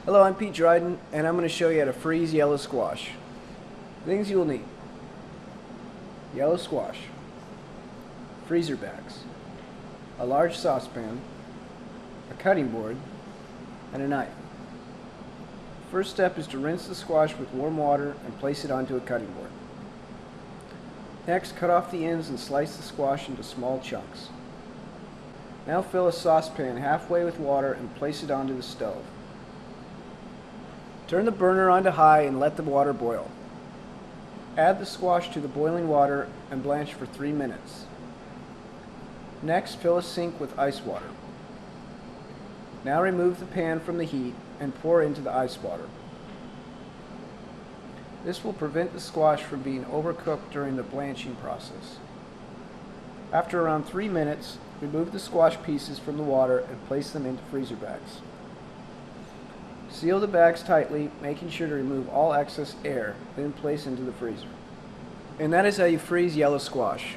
Hello, I'm Dryden, and I'm going to show you how to freeze yellow squash. Things you will need: yellow squash, freezer bags, a large saucepan, a cutting board, and a knife. First step is to rinse the squash with warm water and place it onto a cutting board. Next, cut off the ends and slice the squash into small chunks. Now fill a saucepan halfway with water and place it onto the stove. Turn the burner onto high and let the water boil. Add the squash to the boiling water and blanch for 3 minutes. Next, fill a sink with ice water. Now remove the pan from the heat and pour into the ice water. This will prevent the squash from being overcooked during the blanching process. After around 3 minutes, remove the squash pieces from the water and place them into freezer bags. Seal the bags tightly, making sure to remove all excess air, then place into the freezer. And that is how you freeze yellow squash.